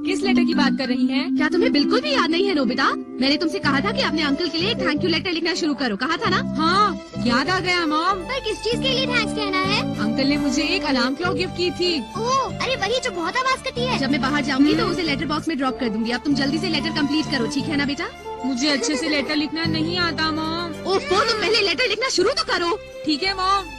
किस लेटर की बात कर रही हैं? क्या तुम्हें बिल्कुल भी याद नहीं है नोबिता? मैंने तुमसे कहा था कि अपने अंकल के लिए एक थैंक यू लेटर लिखना शुरू करो, कहा था ना? हाँ, याद आ गया मॉम। पर किस चीज के लिए थैंक्स कहना है? अंकल ने मुझे एक अलार्म क्लॉक गिफ्ट की थी। ओह, अरे वही जो बहुत आवाज करती है। जब मैं बाहर जाऊंगी तो उसे लेटर बॉक्स में ड्रॉप कर दूंगी। अब तुम जल्दी से लेटर कंप्लीट करो, ठीक है ना बेटा? मुझे अच्छे से लेटर लिखना नहीं आता मॉम। ओफो, तुम पहले लेटर लिखना शुरू तो करो। ठीक है मॉम।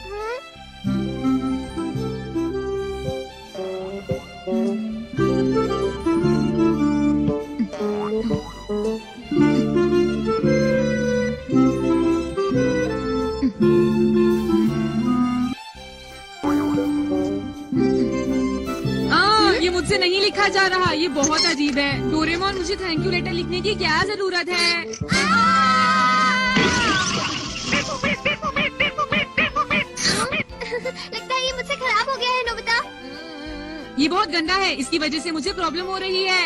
ये मुझसे नहीं लिखा जा रहा, ये बहुत अजीब है। डोरेमोन, मुझे थैंक यू लेटर लिखने की क्या जरूरत है? लगता है ये मुझसे खराब हो गया है नोबिता। ये बहुत गंदा है, इसकी वजह से मुझे प्रॉब्लम हो रही है।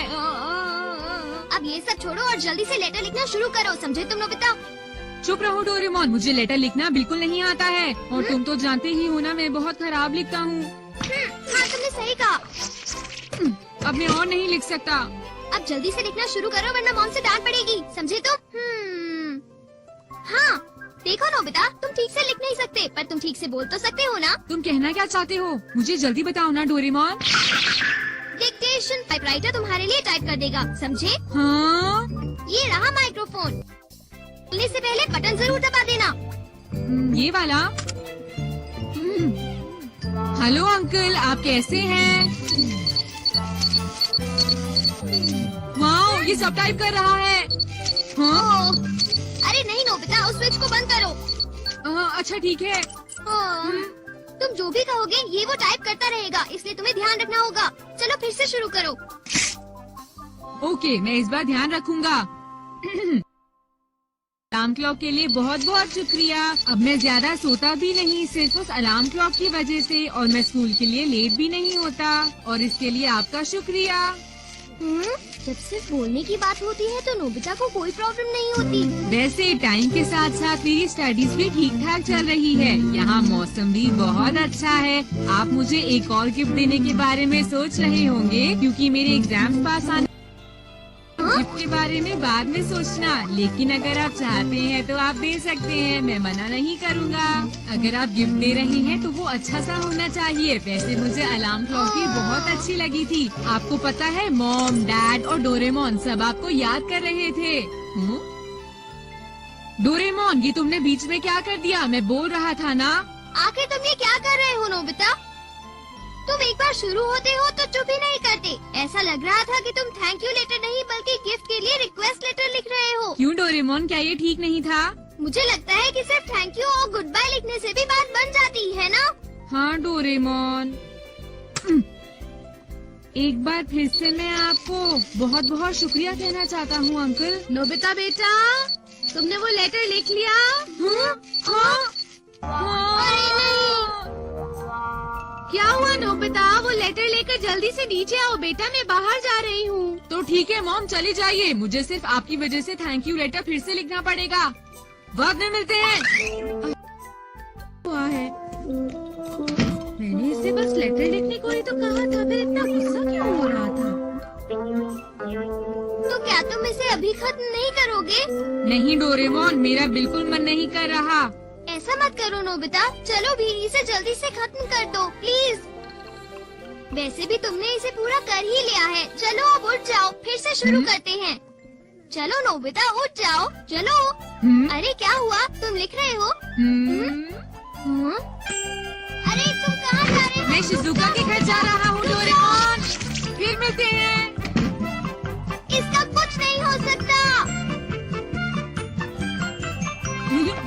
अब ये सब छोड़ो और जल्दी से लेटर लिखना शुरू करो, समझे तुम नोबिता? चुप रहो डोरेमोन, मुझे लेटर लिखना बिल्कुल नहीं आता है और तुम तो जानते ही हो ना, मैं बहुत खराब लिखता हूँ। हाँ, तुमने सही कहा। अब मैं और नहीं लिख सकता। अब जल्दी से लिखना शुरू करो वरना मॉम से डांट पड़ेगी, समझे तुम? हाँ, देखो नोबिता, तुम ठीक से लिख नहीं सकते पर तुम ठीक से बोल तो सकते हो ना? तुम कहना क्या चाहते हो? मुझे जल्दी बताओ ना डोरेमोन। डिक्टेशन टाइपराइटर तुम्हारे लिए टाइप कर देगा, समझे? हाँ? ये रहा माइक्रोफोन। बोलने से पहले बटन जरूर दबा देना। ये वाला। हेलो अंकल, आप कैसे हैं? वाओ, ये सब टाइप कर रहा है। हाँ? अरे नहीं नोबिता, उस स्विच को बंद करो। अच्छा ठीक है। तुम जो भी कहोगे ये वो टाइप करता रहेगा, इसलिए तुम्हें ध्यान रखना होगा। चलो फिर से शुरू करो। ओके, मैं इस बार ध्यान रखूंगा। अलार्म क्लॉक के लिए बहुत बहुत शुक्रिया। अब मैं ज्यादा सोता भी नहीं, सिर्फ उस अलार्म क्लॉक की वजह से, और मैं स्कूल के लिए लेट भी नहीं होता, और इसके लिए आपका शुक्रिया। जब सिर्फ बोलने की बात होती है तो नोबिता को कोई प्रॉब्लम नहीं होती। वैसे टाइम के साथ साथ मेरी स्टडीज भी ठीक ठाक चल रही है। यहाँ मौसम भी बहुत अच्छा है। आप मुझे एक और गिफ्ट देने के बारे में सोच रहे होंगे क्योंकि मेरे एग्जाम्स पास आने, गिफ्ट के बारे में बाद में सोचना, लेकिन अगर आप चाहते हैं तो आप दे सकते हैं, मैं मना नहीं करूँगा। अगर आप गिफ्ट दे रहे हैं तो वो अच्छा सा होना चाहिए। वैसे मुझे अलार्म क्लॉक भी बहुत अच्छी लगी थी। आपको पता है, मॉम, डैड और डोरेमोन सब आपको याद कर रहे थे। डोरेमोन, ये तुमने बीच में क्या कर दिया? मैं बोल रहा था ना। आखिर तुम ये क्या कर रहे हो नोबिता? तुम एक बार शुरू होते हो तो चुप ही नहीं करते। ऐसा लग रहा था कि तुम थैंक यू लेटर नहीं बल्कि गिफ्ट के लिए रिक्वेस्ट लेटर लिख रहे हो। क्यों डोरेमोन, क्या ये ठीक नहीं था? मुझे लगता है कि सिर्फ थैंक यू और गुड बाय लिखने से भी बात बन जाती है ना? हाँ डोरेमोन, एक बार फिर से मैं आपको बहुत बहुत शुक्रिया कहना चाहता हूँ अंकल। नोबिता बेटा, तुमने वो लेटर लिख लिया? अरे नहीं। क्या हुआ नोबिता? वो लेटर लेकर जल्दी से नीचे आओ बेटा, मैं बाहर जा रही हूँ। तो ठीक है मॉम, चली जाइए। मुझे सिर्फ आपकी वजह से थैंक यू लेटर फिर से लिखना पड़ेगा। बाद में मिलते हैं। हुआ है, मैंने इससे बस लेटर लिखने को ही तो कहा था, फिर इतना गुस्सा क्यों हो रहा था? तो क्या तुम इसे अभी खत्म नहीं करोगे? नहीं डोरेमोन, मेरा बिल्कुल मन नहीं कर रहा। ऐसा मत करो नोबिता, चलो भी इसे जल्दी से खत्म कर दो प्लीज। वैसे भी तुमने इसे पूरा कर ही लिया है। चलो अब उठ जाओ, फिर से शुरू करते हैं। चलो नोबिता, उठ जाओ, चलो। अरे क्या हुआ, तुम लिख रहे हो? अरे तुम कहाँ जा रहे हो? मैं शिजुका के घर जा रहा हूँ डोरेमोन, फिर मिलते हैं। इसका कुछ नहीं हो सकता।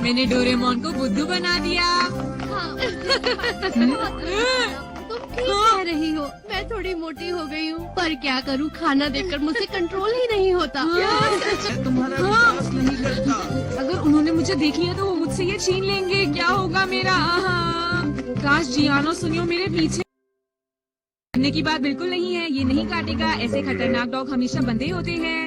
मैंने डोरेमोन को बुद्धू बना दिया। तुम ठीक कह रही हो, मैं थोड़ी मोटी हो गई हूँ, पर क्या करूँ, खाना देखकर मुझसे कंट्रोल ही नहीं होता। तुम्हारा विश्वास नहीं करता। अगर उन्होंने मुझे देख लिया तो वो मुझसे ये छीन लेंगे। क्या होगा मेरा? काश जियानो सुनियो मेरे पीछे। करने की बात बिल्कुल नहीं है, ये नहीं काटेगा। ऐसे खतरनाक डॉग हमेशा बंदे होते हैं।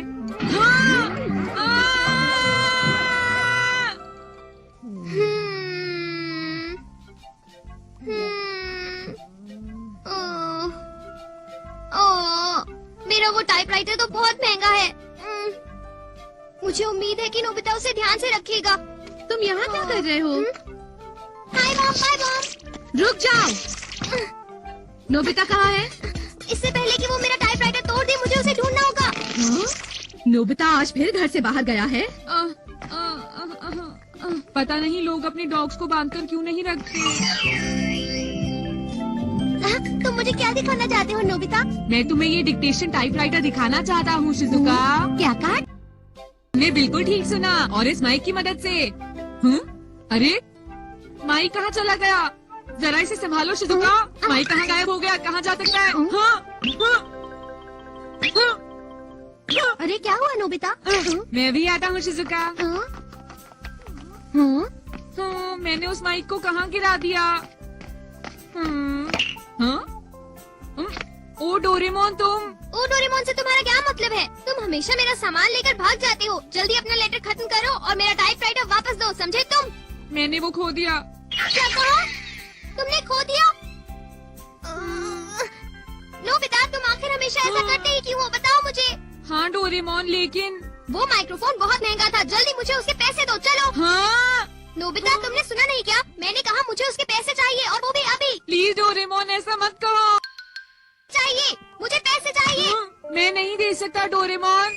वो टाइपराइटर तो बहुत महंगा है। मुझे उम्मीद है कि नोबिता उसे ध्यान से रखेगा। तुम यहाँ क्या कर रहे हो? Hi mom. रुक जाओ। नोबिता कहाँ है? इससे पहले कि वो मेरा टाइपराइटर तोड़ दे, मुझे उसे ढूंढना होगा। नोबिता आज फिर घर से बाहर गया है। पता नहीं लोग अपने डॉग्स को बांधकर क्यों नहीं रखते। तुम मुझे क्या दिखाना चाहते हो नोबिता? मैं तुम्हें ये डिक्टेशन टाइपराइटर दिखाना चाहता हूँ शिजुका। क्या कहा? तुमने बिल्कुल ठीक सुना, और इस माइक की मदद से। अरे माइक कहाँ चला गया? जरा इसे संभालो शिजुका। माइक कहाँ गायब हो गया? कहाँ जा सकता है? अरे क्या हुआ नोबिता? मैं भी आता हूँ शिजुका। मैंने उस माइक को कहाँ गिरा दिया? ओ डोरेमोन तुम। ओ डोरेमोन से तुम्हारा क्या मतलब है? तुम हमेशा मेरा सामान लेकर भाग जाते हो। जल्दी अपना लेटर खत्म करो और मेरा टाइपराइटर वापस दो, समझे तुम? मैंने वो खो दिया। क्या कहा? तुमने खो दिया? नोबिता तुम आखिर हमेशा ऐसा करते ही क्यों हो? बताओ मुझे। हाँ डोरेमोन, लेकिन वो माइक्रोफोन बहुत महंगा था। जल्दी मुझे उसके पैसे दो, चलो। हाँ नोबिता तुमने सुना नहीं क्या? मैंने कहा मुझे उसके पैसे चाहिए, और वो भी अभी प्लीज डोरेमोन ऐसा मत कहो। चाहिए। मुझे पैसे चाहिए। मैं नहीं दे सकता डोरेमोन।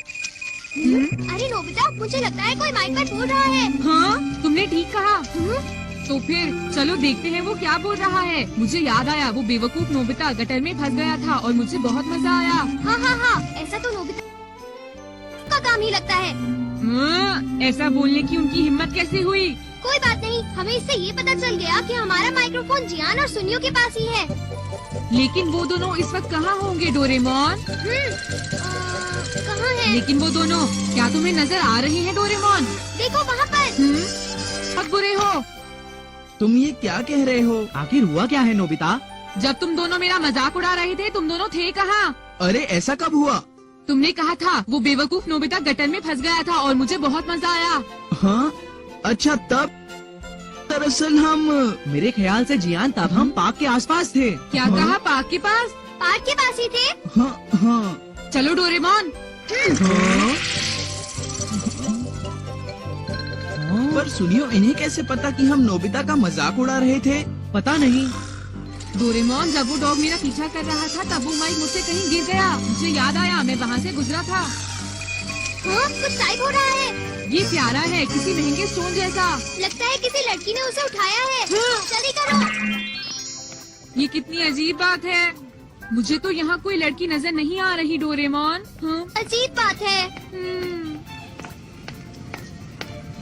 अरे नोबिता मुझे लगता है कोई माइक पर बोल रहा है। हाँ तुमने ठीक कहा। तो फिर चलो देखते हैं वो क्या बोल रहा है। मुझे याद आया, वो बेवकूफ नोबिता गटर में फंस गया था और मुझे बहुत मजा आया। हाँ, ऐसा तो नोबिता का काम ही लगता है। ऐसा बोलने की उनकी हिम्मत कैसे हुई? कोई बात नहीं, हमें इससे ये पता चल गया कि हमारा माइक्रोफोन जियान और सुनियो के पास ही है। लेकिन वो दोनों इस वक्त कहाँ होंगे डोरेमोन? कहाँ है? लेकिन वो दोनों क्या तुम्हें नजर आ रहे हैं डोरेमोन? देखो वहाँ पर। बहुत बुरे हो। तुम ये क्या कह रहे हो? आखिर हुआ क्या है नोबिता? जब तुम दोनों मेरा मजाक उड़ा रहे थे, तुम दोनों थे कहाँ? अरे ऐसा कब हुआ? तुमने कहा था वो बेवकूफ नोबिता गटर में फंस गया था और मुझे बहुत मजा आया। हाँ अच्छा, तब दरअसल हम, मेरे ख्याल से जियान तब हम पार्क के आसपास थे। क्या कहा? पार्क के पास? पार्क के पास ही थे। हाँ। चलो डोरेमोन। पर सुनियो, इन्हें कैसे पता कि हम नोबिता का मजाक उड़ा रहे थे? पता नहीं। डोरेमोन, जब वो डॉग मेरा पीछा कर रहा था तब वो माइक मुझसे कहीं गिर गया। मुझे याद आया, मैं वहाँ से गुजरा था। कुछ टाइप हो रहा है। ये प्यारा है, किसी महंगे स्टोन जैसा। लगता है किसी लड़की ने उसे उठाया है। जल्दी करो। ये कितनी अजीब बात है। मुझे तो यहाँ कोई लड़की नजर नहीं आ रही डोरेमोन। अजीब बात है।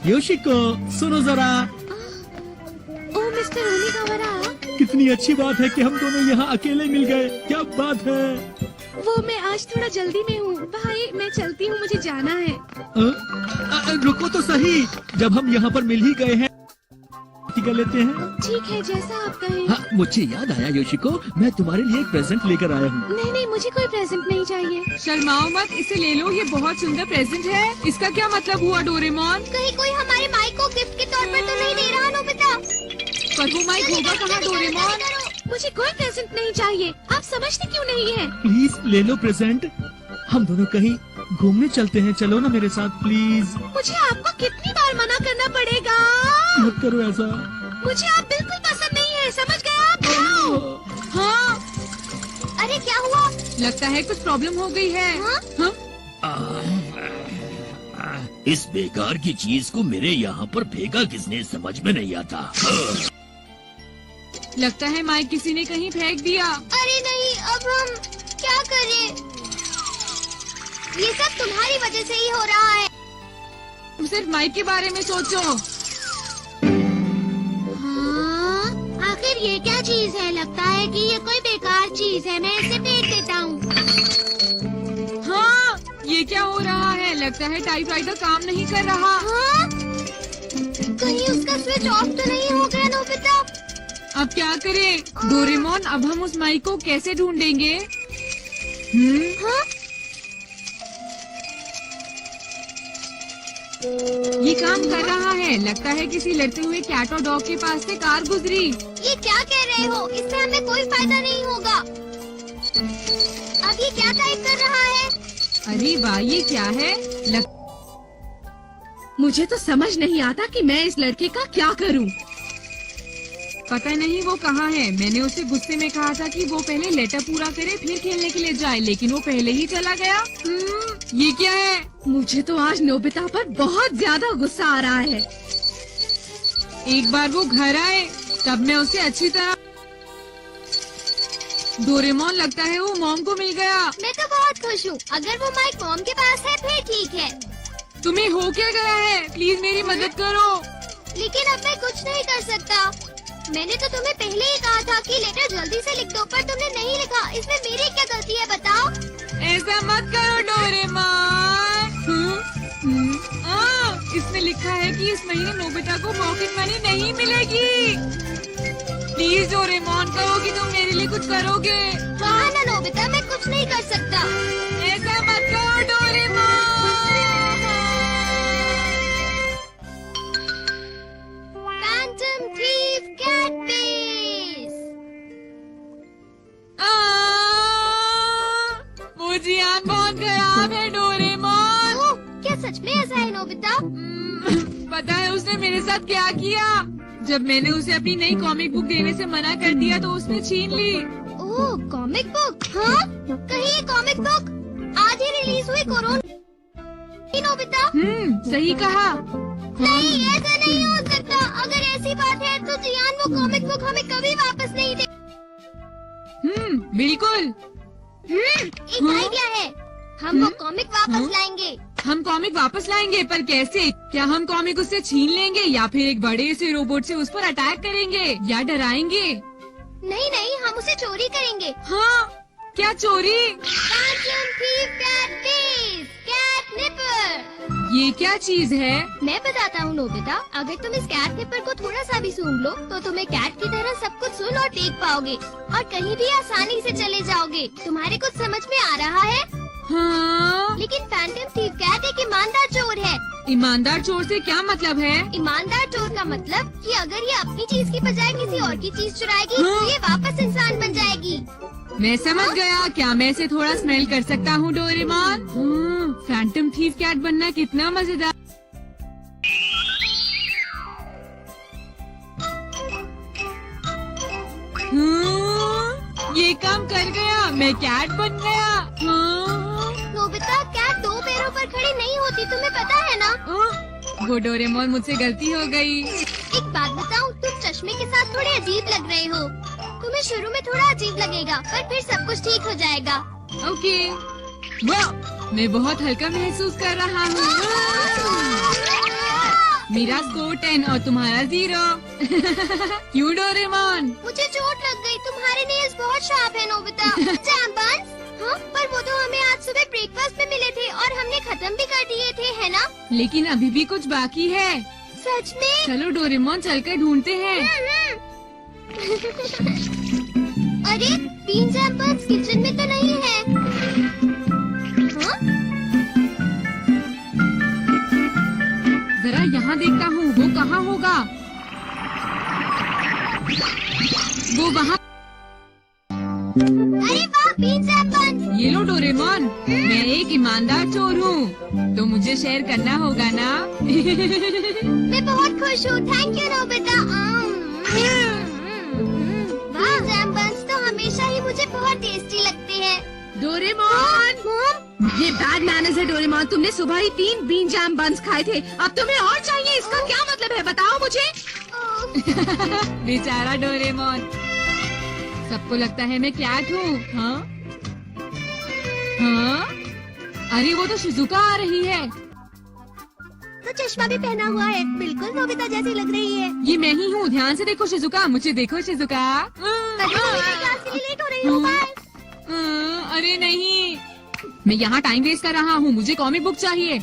योशिको, सुनो जरा। ओ मिस्टर ओनिगावारा, कितनी अच्छी बात है कि हम दोनों यहाँ अकेले मिल गए। क्या बात है। वो मैं आज थोड़ा जल्दी में हूँ भाई, मैं चलती हूँ, मुझे जाना है। रुको तो सही, जब हम यहाँ पर मिल ही गए हैं कर लेते हैं। ठीक है, जैसा आप कहें। हाँ, मुझे याद आया योशिको, मैं तुम्हारे लिए एक प्रेजेंट लेकर आया हूँ। नहीं, मुझे कोई प्रेजेंट नहीं चाहिए। शर्माओ मत, इसे ले लो, ये बहुत सुंदर प्रेजेंट है। इसका क्या मतलब हुआ डोरेमोन? कहीं कोई हमारे माइक को गिफ्ट के तौर पर तो नहीं दे रहा नोबिता? पर वो माइक होगा कहाँ डोरेमोन? मुझे कोई प्रेजेंट नहीं चाहिए। आप समझते क्यों नहीं है? प्लीज ले लो प्रेजेंट। हम दोनों कहीं घूमने चलते हैं, चलो ना मेरे साथ प्लीज। मुझे आपको कितनी बार मना करना पड़ेगा? मत करो ऐसा। मुझे आप बिल्कुल पसंद नहीं है, समझ गए आप? जाओ। हाँ, अरे क्या हुआ? लगता है कुछ प्रॉब्लम हो गई है। इस बेकार की चीज को मेरे यहाँ पर फेंका किसने, समझ में नहीं आता। लगता है माइक किसी ने कहीं फेंक दिया। अरे नहीं, अब हम क्या करें? ये सब तुम्हारी वजह से ही हो रहा है। तुम सिर्फ माइक के बारे में सोचो। हाँ, आखिर ये क्या चीज है? लगता है कि ये कोई बेकार चीज है, मैं इसे फेंक देता हूँ। हाँ, ये क्या हो रहा है? लगता है टाइपराइटर काम नहीं कर रहा। कहीं उसका स्विच ऑफ तो नहीं हो गया नोबिता? अब क्या करें डोरेमोन? अब हम उस माइक को कैसे ढूंढेंगे? ये काम कर रहा है। लगता है किसी लड़ते हुए कैट और डॉग के पास से कार गुजरी। ये क्या कह रहे हो? इससे हमें कोई फायदा नहीं होगा। अब ये क्या टाइप कर रहा है? अरे वाह, ये क्या है? मुझे तो समझ नहीं आता कि मैं इस लड़के का क्या करूं। पता नहीं वो कहाँ है। मैंने उसे गुस्से में कहा था कि वो पहले लेटर पूरा करे फिर खेलने के लिए जाए, लेकिन वो पहले ही चला गया। ये क्या है? मुझे तो आज नोबिता पर बहुत ज्यादा गुस्सा आ रहा है। एक बार वो घर आए तब मैं उसे अच्छी तरह। डोरेमोन, लगता है वो मॉम को मिल गया। मैं तो बहुत खुश हूँ। अगर वो माइक मॉम के पास है फिर ठीक है, तुम्हें हो क्या गया है? प्लीज मेरी मदद करो। लेकिन अब मैं कुछ नहीं कर सकता। मैंने तो तुम्हें पहले ही कहा था कि लेटर जल्दी से लिख दो, पर तुमने नहीं लिखा। इसमें मेरी क्या गलती है बताओ? ऐसा मत करो डोरेमोन। इसमें लिखा है कि इस महीने नोबिता को पॉकेट मनी नहीं मिलेगी। प्लीज डोरेमोन, कहो कि तुम मेरे लिए कुछ करोगे। हाँ ना नोबिता, मैं कुछ नहीं कर सकता। ऐसा मत करो डोरेमोन। फैंटम थीफ कैट बेस। वो जियान बहुत खराब है डोरेमोन। ओह, क्या सच में ऐसा है नोबिता? पता है उसने मेरे साथ क्या किया? जब मैंने उसे अपनी नई कॉमिक बुक देने से मना कर दिया तो उसने छीन ली। ओह, कॉमिक बुक? हाँ, कहीं ये कॉमिक बुक आज ही रिलीज हुई कोरोना नोबिता? सही कहा। नहीं, ऐसा नहीं हो सकता। अगर ऐसी बात है तो जियान वो कॉमिक बुक हमें कभी वापस नहीं दे। बिल्कुल। एक आइडिया है, हम वो कॉमिक वापस लाएंगे। हम कॉमिक वापस लाएंगे, पर कैसे? क्या हम कॉमिक उससे छीन लेंगे या फिर एक बड़े से रोबोट से उस पर अटैक करेंगे या डराएंगे? नहीं नहीं, हम उसे चोरी करेंगे। हाँ, क्या चोरी? Phantom thief cat base, catnipper. ये क्या चीज है? मैं बताता हूँ नोबिता। अगर तुम इस कैटनिपर को थोड़ा सा भी सूंघ लो तो तुम्हें कैट की तरह सब कुछ सुन और देख पाओगे और कहीं भी आसानी से चले जाओगे। तुम्हारे कुछ समझ में आ रहा है? हाँ। लेकिन फैंटम थीफ कैट एक ईमानदार चोर है। ईमानदार चोर से क्या मतलब है? ईमानदार चोर का मतलब कि अगर ये अपनी चीज की बजाय किसी और की चीज चुराएगी तो ये वापस इंसान बन जाएगी। मैं समझ गया। क्या मैं इसे थोड़ा स्मेल कर सकता हूँ डोरेमोन? फैंटम थीफ कैट बनना कितना मजेदार। ये काम कर गया, मैं कैट बन गया। नोबिता, कैट दो पैरों पर खड़ी नहीं होती, तुम्हें पता है ना? वो डोरेमोन, मुझसे गलती हो गई। एक बात बताऊं, तुम चश्मे के साथ थोड़े अजीब लग रहे हो। तुम्हें शुरू में थोड़ा अजीब लगेगा, पर फिर सब कुछ ठीक हो जाएगा। ओके। वाह, मैं बहुत हल्का महसूस कर रहा हूँ। मेरा स्कोर 10 और तुम्हारा 0। क्यों डोरेमोन? मुझे चोट लग गई। तुम्हारे नेल्स बहुत शार्प है नोबिता। जैम्बन्स? हाँ, पर वो तो हमें आज सुबह ब्रेकफास्ट में मिले थे और हमने खत्म भी कर दिए थे, है ना? लेकिन अभी भी कुछ बाकी है। सच में? चलो डोरेमोन, चलकर ढूंढते हैं। अरे, बीन जैम्बन्स किचन में तो नहीं है। हाँ? जरा यहाँ देखता हूँ, वो कहाँ होगा? वो वहाँ। अरे वाह, बीन जैम्बन्स! ये लो डोरेमोन, मैं एक ईमानदार चोर हूँ, तो मुझे शेयर करना होगा ना? मैं बहुत खुश हूँ। Thank you Nobita. वाह, जैम्बन्स तो हमेशा ही मुझे बहुत टेस्टी लगते हैं। डोरेमोन, मॉम, ये बैड मैनर्स है डोरेमोन। तुमने सुबह ही 3 बीन जैम बन्स खाए थे, अब तुम्हें और चाहिए। इसका क्या मतलब है, बताओ मुझे। बेचारा डोरेमोन, सबको लगता है मैं कैट हूँ। हाँ? हाँ? अरे वो तो शिजुका आ रही है। तो चश्मा भी पहना हुआ है, बिल्कुल नोबिता जैसी लग रही है। ये मैं ही हूँ, ध्यान से देखो शिजुका, मुझे देखो शिजुका। अरे मैं क्लास के लिए लेट हो रही हूँ। बाय। अरे नहीं, मैं यहाँ टाइम वेस्ट कर रहा हूँ, मुझे कॉमिक बुक चाहिए।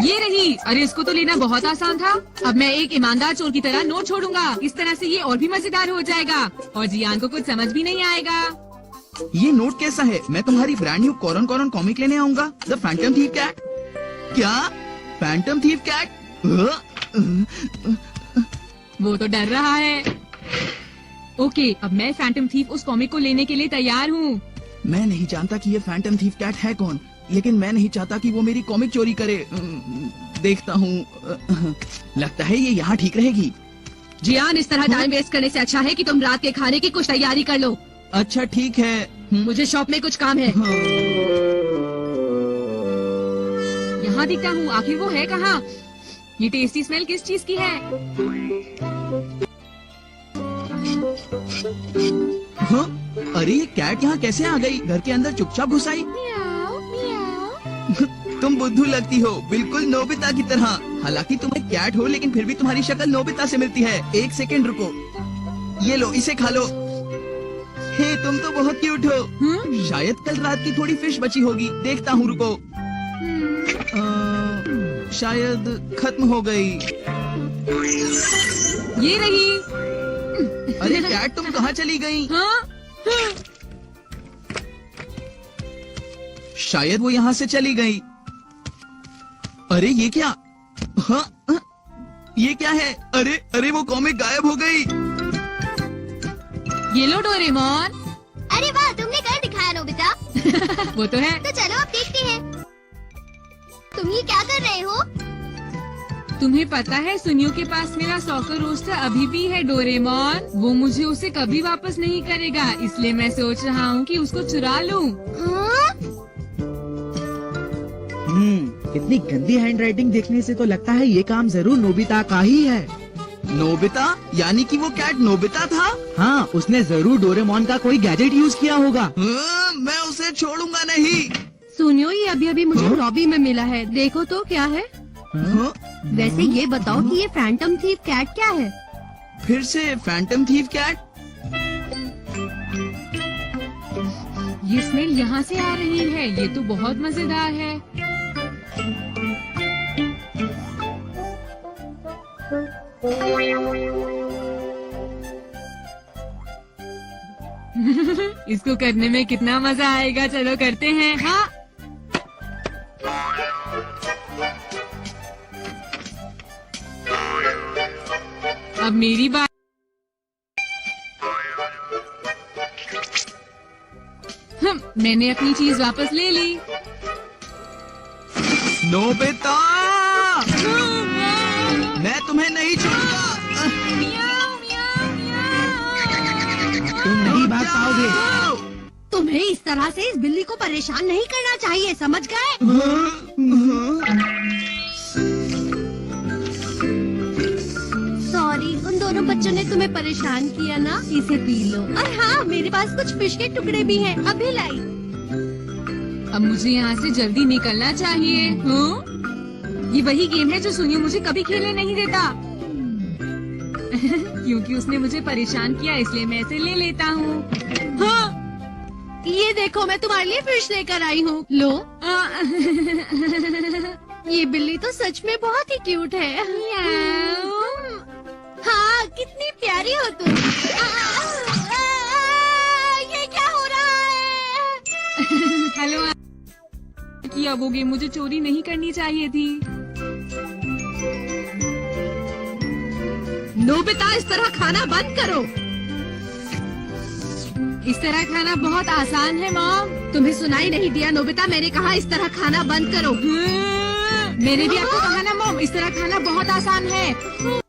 ये रही। अरे इसको तो लेना बहुत आसान था। अब मैं एक ईमानदार चोर की तरह नोट छोड़ूंगा। इस तरह से ये और भी मजेदार हो जाएगा और जियान को कुछ समझ भी नहीं आएगा। ये नोट कैसा है? मैं तुम्हारी ब्रांड न्यू कॉरन कॉरन कॉमिक लेने आऊंगा, द फैंटम थीफ कैट। क्या? Phantom thief Cat? वो तो डर रहा है। ओके, अब मैं फैंटम थीफ उस कॉमिक को लेने के लिए तैयार हूँ। मैं नहीं जानता कि ये फैंटम थीफ कैट है कौन, लेकिन मैं नहीं चाहता कि वो मेरी कॉमिक चोरी करे। देखता हूँ। लगता है ये यहाँ ठीक रहेगी। जियान, इस तरह टाइम वेस्ट करने से अच्छा है कि तुम रात के खाने की कुछ तैयारी कर लो। अच्छा ठीक है। मुझे शॉप में कुछ काम है। यहाँ दिखता हूँ, आखिर वो है कहाँ? ये टेस्टी स्मेल किस चीज की है? हाँ? अरे ये कैट यहाँ कैसे आ गई? घर के अंदर चुपचाप घुस आई। तुम बुद्धू लगती हो, बिल्कुल नोबिता की तरह। हालांकि तुम एक कैट हो, लेकिन फिर भी तुम्हारी शक्ल नोबिता से मिलती है। एक सेकंड रुको, ये लो, इसे खा लो। हे, तुम तो बहुत क्यूट हो। शायद कल रात की थोड़ी फिश बची होगी, देखता हूँ, रुको। शायद खत्म हो गई। ये रही। अरे कैट, तुम कहाँ चली गई? हाँ? शायद वो यहाँ से चली गई। अरे ये क्या? हाँ? ये क्या है? अरे अरे वो कॉमिक गायब हो गई। ये लो डोरेमोन। अरे वाह, तुमने कर दिखाया नोबिता। वो तो है। तो चलो अब देखते हैं। तुम ये क्या कर रहे हो? तुम्हें पता है सुनियो के पास मेरा सॉकर रोस्टर अभी भी है डोरेमोन। वो मुझे उसे कभी वापस नहीं करेगा, इसलिए मैं सोच रहा हूँ कि उसको चुरा लूँ। हाँ? इतनी गंदी हैंडराइटिंग देखने से तो लगता है ये काम जरूर नोबिता का ही है। नोबिता? यानी कि वो कैट नोबिता था? हाँ, उसने जरूर डोरेमोन का कोई गैजेट यूज किया होगा। हाँ, मैं उसे छोड़ूंगा नहीं। सुनियो, ये अभी अभी मुझे लॉबी में मिला है। देखो तो क्या है। हाँ? वैसे ये बताओ कि ये फैंटम थीफ कैट क्या है? फिर से फैंटम थीफ कैट? ये स्मेल यहाँ से आ रही है, ये तो बहुत मजेदार है। इसको करने में कितना मजा आएगा, चलो करते हैं। हाँ, अब मेरी बात। मैंने अपनी चीज वापस ले ली। नोबिता, मैं तुम्हें नहीं छोड़ूंगा। तुम नहीं भाग पाओगे। तुम्हें इस तरह से इस बिल्ली को परेशान नहीं करना चाहिए, समझ गए? सॉरी, उन दोनों बच्चों ने तुम्हें परेशान किया ना। इसे पी लो। और हाँ, मेरे पास कुछ फिश के टुकड़े भी हैं, अभी लाई। अब मुझे यहाँ से जल्दी निकलना चाहिए। हाँ? ये वही गेम है जो सुनियो मुझे कभी खेलने नहीं देता। क्योंकि उसने मुझे परेशान किया, इसलिए मैं इसे ले लेता हूँ। हाँ? ये देखो, मैं तुम्हारे लिए फिश लेकर आई हूँ, लो। ये बिल्ली तो सच में बहुत ही क्यूट है। हाँ, कितनी प्यारी हो तुम। ये क्या हो रहा है? हेलो किया, वो गेम मुझे चोरी नहीं करनी चाहिए थी। नोबिता, इस तरह खाना बंद करो। इस तरह खाना बहुत आसान है मॉम। तुम्हें सुनाई नहीं दिया नोबिता? मैंने कहा इस तरह खाना बंद करो। मैंने भी आपको कहा ना मॉम, इस तरह खाना बहुत आसान है।